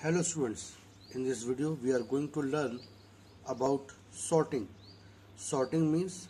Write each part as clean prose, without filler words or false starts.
Hello students, in this video we are going to learn about sorting. Sorting means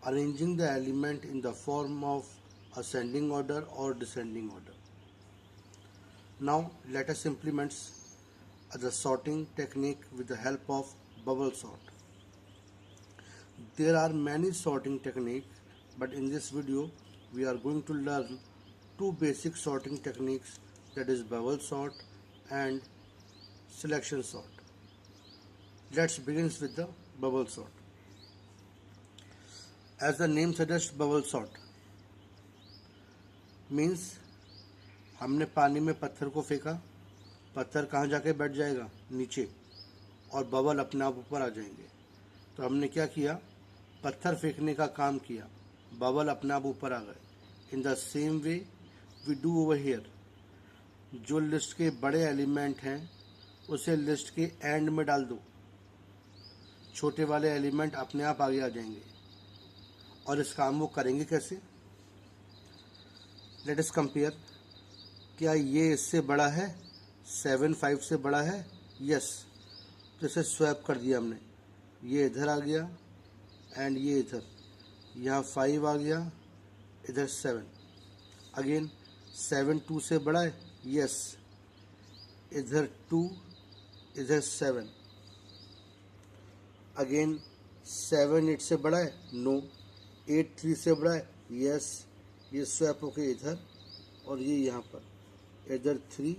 arranging the element in the form of ascending order or descending order. Now let us implement the sorting technique with the help of bubble sort. There are many sorting techniques, but in this video we are going to learn two basic sorting techniques, that is bubble sort and selection sort. Let's begin with the bubble sort. As the name suggests, bubble sort means हमने पानी में पत्थर को फेंका, पत्थर कहाँ जाके बैठ जाएगा? नीचे, और बबल अपने आप ऊपर आ जाएंगे। तो हमने क्या किया? पत्थर फेंकने का काम किया, बबल अपने आप ऊपर आ गए। In the same way we do over here. जो लिस्ट के बड़े एलिमेंट हैं उसे लिस्ट के एंड में डाल दो, छोटे वाले एलिमेंट अपने आप आगे आ जाएंगे। और इस काम वो करेंगे कैसे? Let us compare. क्या ये इससे बड़ा है? 7 5 से बड़ा है? यस। तो इसे स्वैप कर दिया हमने, ये इधर आ गया एंड ये इधर, यहाँ 5 आ गया, इधर 7। अगेन 7 2 से बड़ा है? यस। इधर 2, इधर 7। अगेन 7 8 से बड़ा है? नो। 8 3 से बड़ा है? यस। ये स्वैप होके इधर और ये यहाँ पर, इधर 3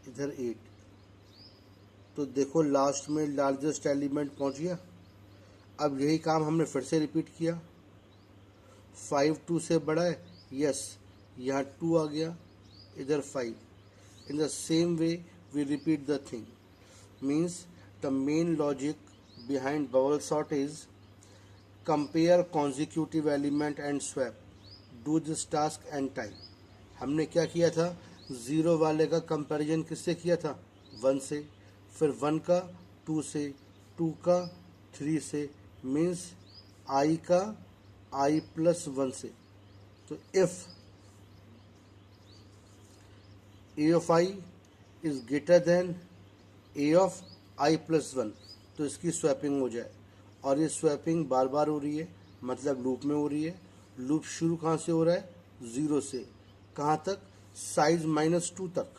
इधर 8। तो देखो लास्ट में लार्जेस्ट एलिमेंट पहुँच गया। अब यही काम हमने फिर से रिपीट किया। 5 2 से बड़ा है? यस। यहाँ 2 आ गया, इधर 5। In the same way we repeat the thing. Means the main logic behind bubble sort is compare consecutive element and swap. Do this task and time. हमने क्या किया था? 0 वाले का कंपैरिजन किससे किया था? 1 से, फिर 1 का 2 से, 2 का 3 से, मीन्स I का I प्लस 1 से। तो if A of I is greater than A of I plus 1, तो इसकी स्वैपिंग हो जाए। और ये स्वैपिंग बार बार हो रही है, मतलब लूप में हो रही है। लूप शुरू कहाँ से हो रहा है? 0 से। कहाँ तक? साइज -2 तक,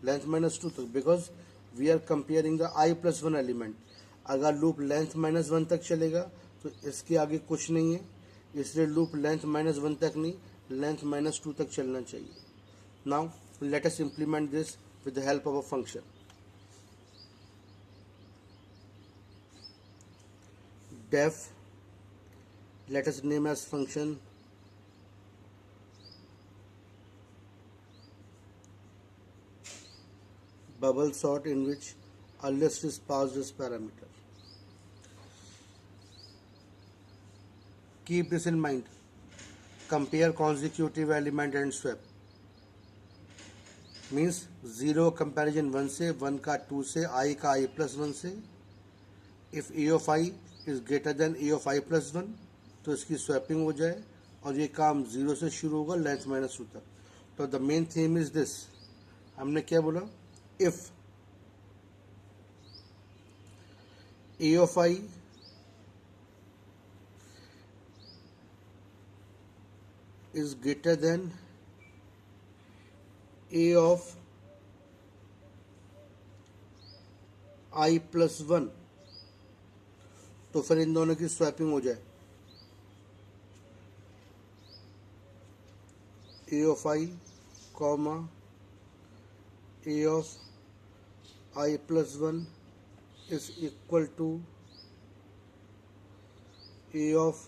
लेंथ -2 तक, because we are comparing the I plus 1 एलिमेंट। अगर लूप लेंथ -1 तक चलेगा तो इसके आगे कुछ नहीं है, इसलिए लूप लेंथ -1 तक नहीं, लेंथ -2 तक चलना चाहिए। Now let us implement this with the help of a function. Def, let us name as function bubble sort, in which a list is passed as parameter. Keep this in mind. Compare consecutive element and swap means 0 comparison 1 से, 1 का 2 से, I का I plus 1 से। If A of I is greater than A of I plus 1, तो इसकी swapping हो जाए और ये काम 0 से शुरू होगा लेंथ -2 तक। तो the main theme is this. हमने क्या बोला? If A of I is greater than A of I plus 1, तो फिर इन दोनों की स्वैपिंग हो जाए। A of I comma A of I plus 1 is equal to A of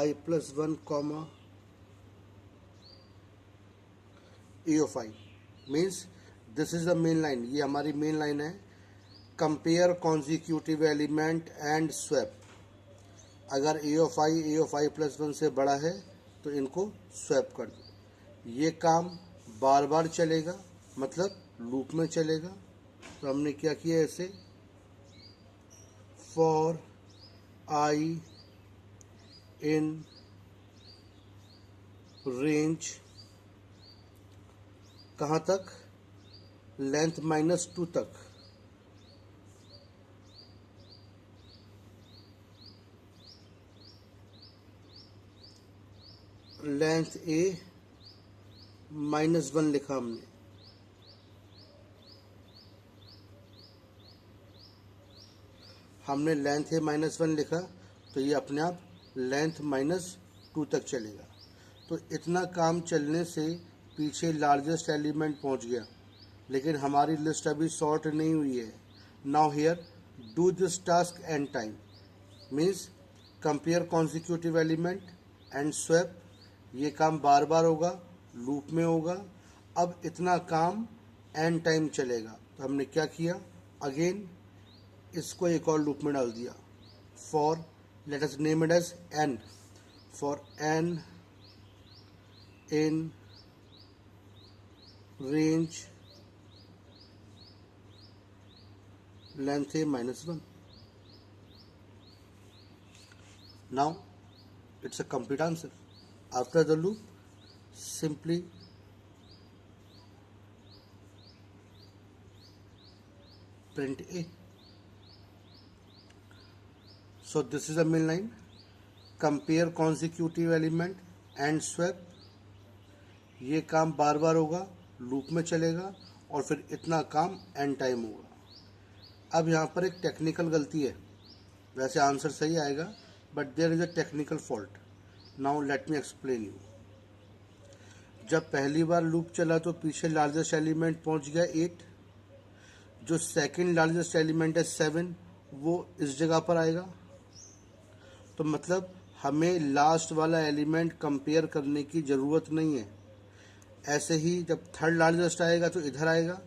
I plus 1 comma A of I। Means this is the main line, ये हमारी main line है। Compare consecutive element and swap. अगर A of I plus 1 से बड़ा है तो इनको swap कर दो। ये काम बार बार चलेगा, मतलब लूप में चलेगा। तो हमने क्या किया? ऐसे फॉर I इन रेंज कहाँ तक? लेंथ -2 तक, लेंथ ए -1 लिखा हमने, लेंथ ए -1 लिखा, तो ये अपने आप लेंथ -2 तक चलेगा। तो इतना काम चलने से पीछे लार्जेस्ट एलिमेंट पहुंच गया, लेकिन हमारी लिस्ट अभी सॉर्ट नहीं हुई है। Now here do this task n time, means compare consecutive element and swap. ये काम बार बार होगा, लूप में होगा। अब इतना काम एन टाइम चलेगा। तो हमने क्या किया, अगेन इसको एक और लूप में डाल दिया। For, let us name it as n, for n in range length a -1. Now it's a complete answer. After the loop, simply print a. So this is the main line. Compare consecutive element and swap. ये काम बार बार होगा, loop में चलेगा और फिर इतना काम N time होगा। अब यहाँ पर एक टेक्निकल गलती है, वैसे आंसर सही आएगा but there is a technical fault. Now let me explain you. जब पहली बार लूप चला तो पीछे लार्जेस्ट एलिमेंट पहुँच गया 8, जो सेकंड लार्जेस्ट एलिमेंट है 7 वो इस जगह पर आएगा। तो मतलब हमें लास्ट वाला एलिमेंट कंपेयर करने की ज़रूरत नहीं है। ऐसे ही जब थर्ड लार्जेस्ट आएगा तो इधर आएगा,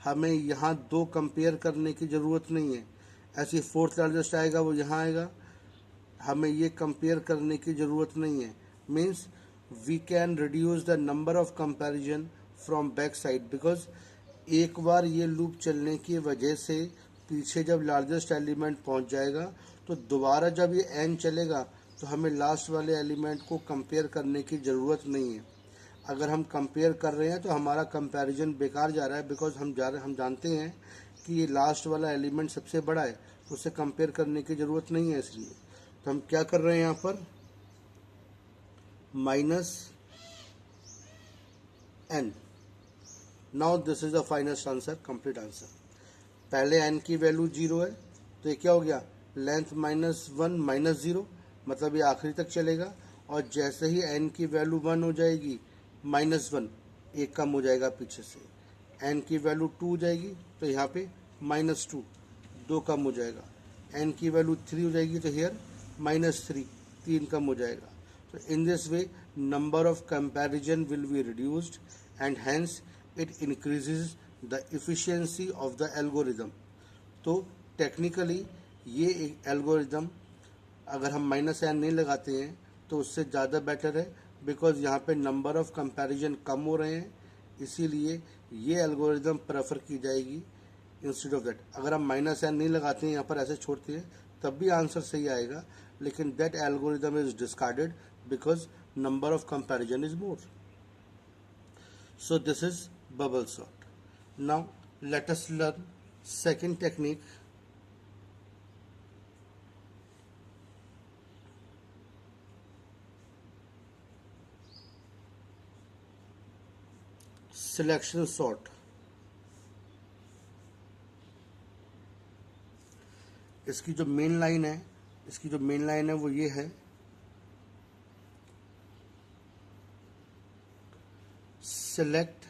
हमें यहाँ 2 कंपेयर करने की ज़रूरत नहीं है। ऐसे ही फोर्थ लार्जेस्ट आएगा वो यहाँ आएगा, हमें ये कंपेयर करने की ज़रूरत नहीं है। Means we can reduce the number of comparison from back side, because एक बार ये लूप चलने की वजह से पीछे जब लार्जेस्ट एलिमेंट पहुँच जाएगा तो दोबारा जब ये एन चलेगा तो हमें लास्ट वाले एलिमेंट को कंपेयर करने की ज़रूरत नहीं है। अगर हम कंपेयर कर रहे हैं तो हमारा कंपैरिजन बेकार जा रहा है, बिकॉज हम जानते हैं कि ये लास्ट वाला एलिमेंट सबसे बड़ा है, तो उससे कंपेयर करने की ज़रूरत नहीं है। इसलिए तो हम क्या कर रहे हैं यहाँ पर, -n। Now this is the final answer, complete answer. पहले n की वैल्यू 0 है तो ये क्या हो गया, लेंथ -1 -0, मतलब ये आखिरी तक चलेगा। और जैसे ही n की वैल्यू 1 हो जाएगी, -1 एक कम हो जाएगा पीछे से, n की वैल्यू 2 हो जाएगी तो यहाँ पे -2 2 कम हो जाएगा, n की वैल्यू 3 हो जाएगी तो हियर -3 3 कम हो जाएगा। तो इन this way number of comparison will be reduced and hence it increases the efficiency of the algorithm. तो टेक्निकली ये एक एल्गोरिदम अगर हम -n नहीं लगाते हैं तो उससे ज़्यादा बेटर है, बिकॉज यहाँ पे नंबर ऑफ कंपैरिजन कम हो रहे हैं, इसीलिए ये एल्गोरिदम प्रेफर की जाएगी इंस्टेड ऑफ दैट। अगर हम -n नहीं लगाते हैं, यहाँ पर ऐसे छोड़ते हैं, तब भी आंसर सही आएगा, लेकिन that algorithm is discarded because number of comparison is more. So this is bubble sort. Now let us learn second technique, selection sort. इसकी जो मेन लाइन है वो ये है, select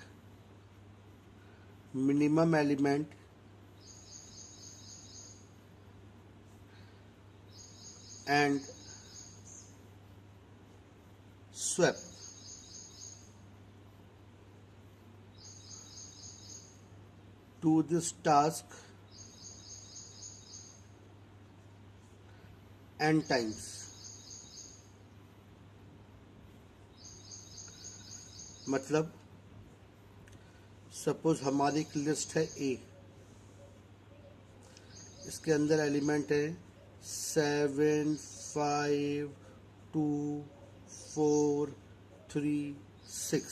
minimum element and swap to this task n times। मतलब suppose हमारी एक list है ए, इसके अंदर एलिमेंट है 7 5 2 4 3 6।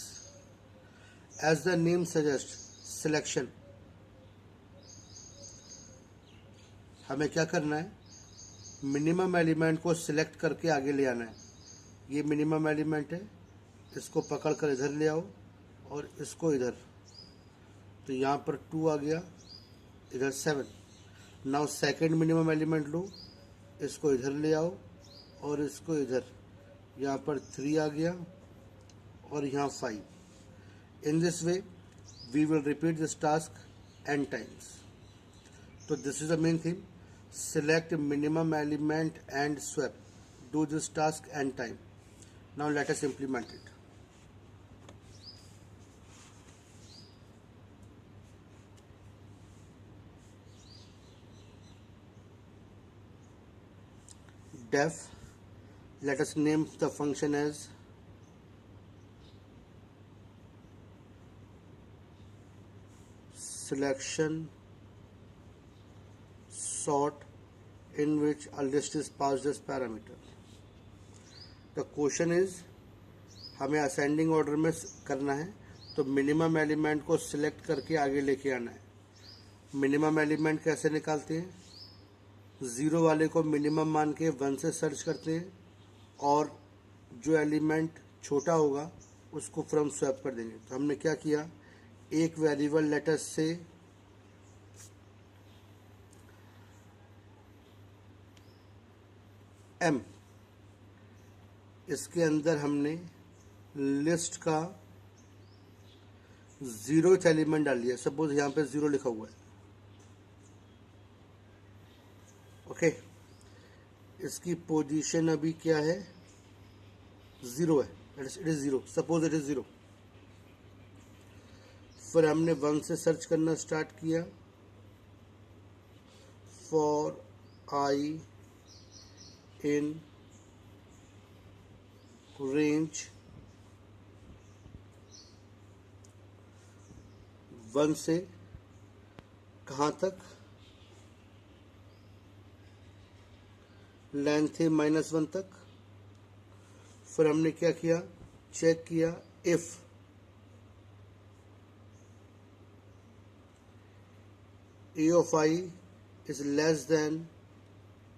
As the name suggest selection, हमें क्या करना है, मिनिमम एलिमेंट को सिलेक्ट करके आगे ले आना है। ये मिनिमम एलिमेंट है, इसको पकड़ कर इधर ले आओ और इसको इधर, तो यहाँ पर 2 आ गया, इधर 7। नाउ सेकंड मिनिमम एलिमेंट लो, इसको इधर ले आओ और इसको इधर, यहाँ पर 3 आ गया और यहाँ 5। In this way we will repeat this task n times. So this is the main theme. Select minimum element and swap. Do this task n time. Now let us implement it. Def, let us name the function as selection sort, in which a list is passed as parameter. The question is, हमें ascending order में करना है, तो minimum element को select करके आगे लेके आना है। मिनिमम एलिमेंट कैसे निकालते हैं, 0 वाले को मिनिमम मान के 1 से सर्च करते हैं और जो एलिमेंट छोटा होगा उसको फ्रॉम स्वैप कर देंगे। तो हमने क्या किया, एक वेरिएबल लेटर से m, इसके अंदर हमने लिस्ट का 0th एलिमेंट डाल दिया। सपोज यहाँ पे 0 लिखा हुआ है, ओके। इसकी पोजीशन अभी क्या है, 0 है, it is 0। Suppose it is 0। फिर हमने 1 से सर्च करना स्टार्ट किया। फॉर आई इन रेंज 1 से कहाँ तक, लेंथ है -1 तक। फिर हमने क्या किया, चेक किया if a of I is less than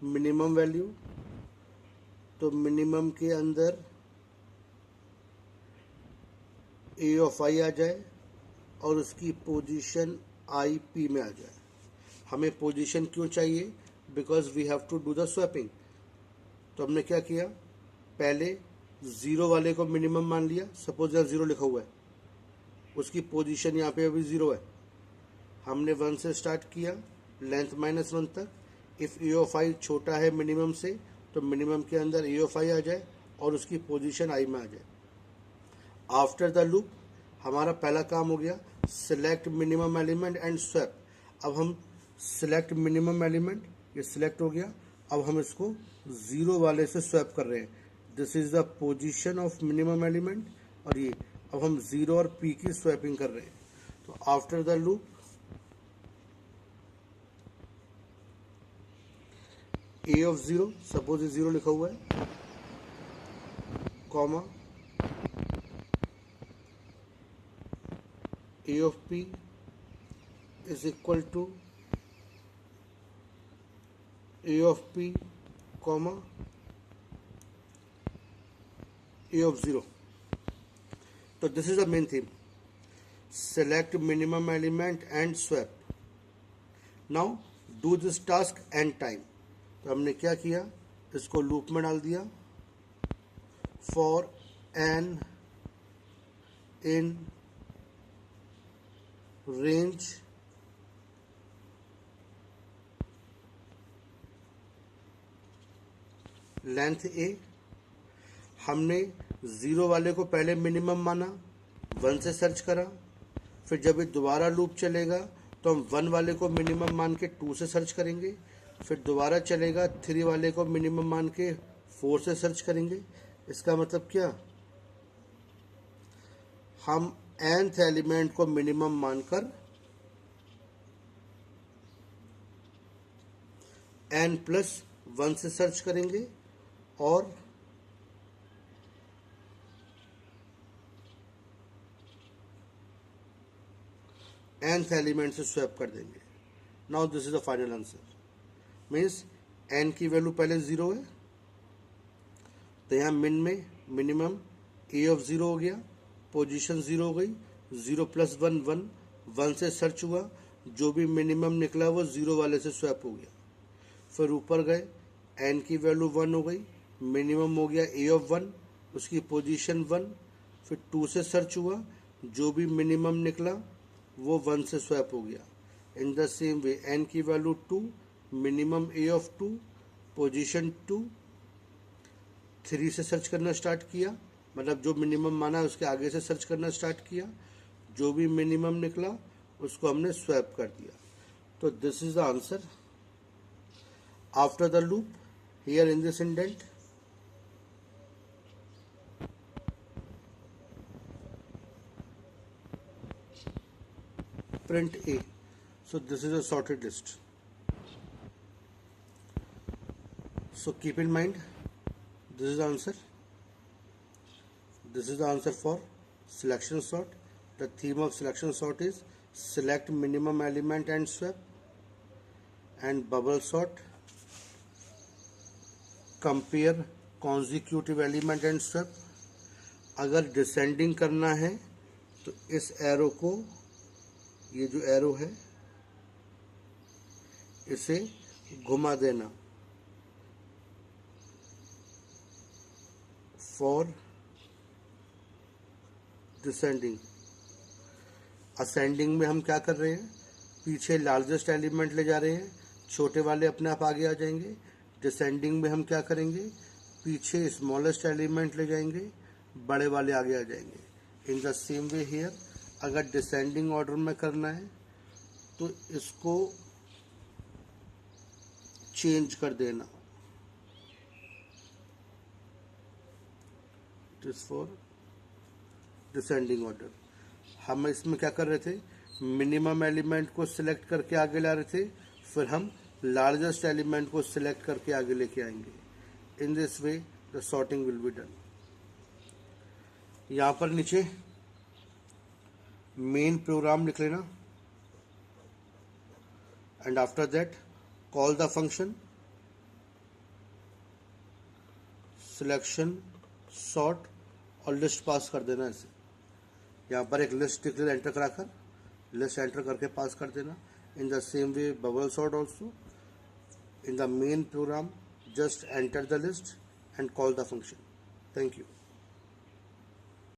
minimum value, तो मिनिमम के अंदर a of I आ जाए और उसकी पोजीशन IP में आ जाए। हमें पोजीशन क्यों चाहिए, because we have to do the swapping. तो हमने क्या किया, पहले 0 वाले को मिनिमम मान लिया। सपोज यहाँ 0 लिखा हुआ है, उसकी पोजीशन यहाँ पे अभी 0 है। हमने 1 से स्टार्ट किया, लेंथ -1 तक। इफ़ a of I छोटा है मिनिमम से, तो मिनिमम के अंदर a of I आ जाए और उसकी पोजीशन I में आ जाए। आफ्टर द लूप हमारा पहला काम हो गया, select minimum element and swap. अब हम सिलेक्ट मिनिमम एलिमेंट, ये सिलेक्ट हो गया। अब हम इसको 0 वाले से स्वैप कर रहे हैं। This is the position of minimum element, और ये अब हम 0 और P की स्वैपिंग कर रहे हैं। तो after the loop a of 0, suppose 0 लिखा हुआ है, comma a of P is equal to a of P, comma a of 0. So this is the main theme. Select minimum element and swap. Now do this task n time. तो हमने क्या किया, इसको loop में डाल दिया। For n in range length a। हमने 0 वाले को पहले मिनिमम माना, 1 से सर्च करा। फिर जब ये दोबारा लूप चलेगा तो हम 1 वाले को मिनिमम मान के 2 से सर्च करेंगे। फिर दोबारा चलेगा, 3 वाले को मिनिमम मान के 4 से सर्च करेंगे। इसका मतलब क्या, हम nth एलिमेंट को मिनिमम मानकर n+1 से सर्च करेंगे और nth एलिमेंट से स्वैप कर देंगे। Now this is the final answer. Means n की वैल्यू पहले 0 है, तो यहाँ मिन में मिनिमम ए ऑफ 0 हो गया, पोजीशन 0 हो गई, 0 + 1 1, 1 से सर्च हुआ, जो भी मिनिमम निकला वो 0 वाले से स्वैप हो गया। फिर ऊपर गए, एन की वैल्यू 1 हो गई, मिनिमम हो गया ए ऑफ 1, उसकी पोजीशन 1, फिर 2 से सर्च हुआ, जो भी मिनिमम निकला वो 1 से स्वैप हो गया। In the same way N की value 2, minimum A of 2, position 2, 3 से सर्च करना स्टार्ट किया, मतलब जो मिनिमम माना है उसके आगे से सर्च करना स्टार्ट किया, जो भी मिनिमम निकला उसको हमने स्वैप कर दिया। तो this is the answer after the loop here in this indent. Print A. So this is a sorted list. So keep in mind, this is the answer. This is the answer for selection sort. The theme of selection sort is select minimum element and swap, and bubble sort compare consecutive element and swap. अगर descending करना है तो इस arrow को, ये जो arrow है इसे घुमा देना फॉर डिसेंडिंग। असेंडिंग में हम क्या कर रहे हैं, पीछे लार्जेस्ट एलिमेंट ले जा रहे हैं, छोटे वाले अपने आप आगे आ जाएंगे। डिसेंडिंग में हम क्या करेंगे, पीछे स्मॉलेस्ट एलिमेंट ले जाएंगे, बड़े वाले आगे आ जाएंगे। इन द सेम वे हियर, अगर डिसेंडिंग ऑर्डर में करना है तो इसको चेंज कर देना, it is for descending order. हम इसमें क्या कर रहे थे, मिनिमम एलिमेंट को सिलेक्ट करके आगे ला रहे थे, फिर हम लार्जेस्ट एलिमेंट को सिलेक्ट करके आगे लेके आएंगे। इन this way the sorting will be done. यहाँ पर नीचे मेन प्रोग्राम लिख लेना, and after that call the function selection sort और लिस्ट पास कर देना। इसे यहाँ पर एक लिस्ट डिक्लेयर एंटर कराकर लिस्ट एंटर करके पास कर देना। इन the same way bubble sort also, in the main program just enter the list and call the function. Thank you.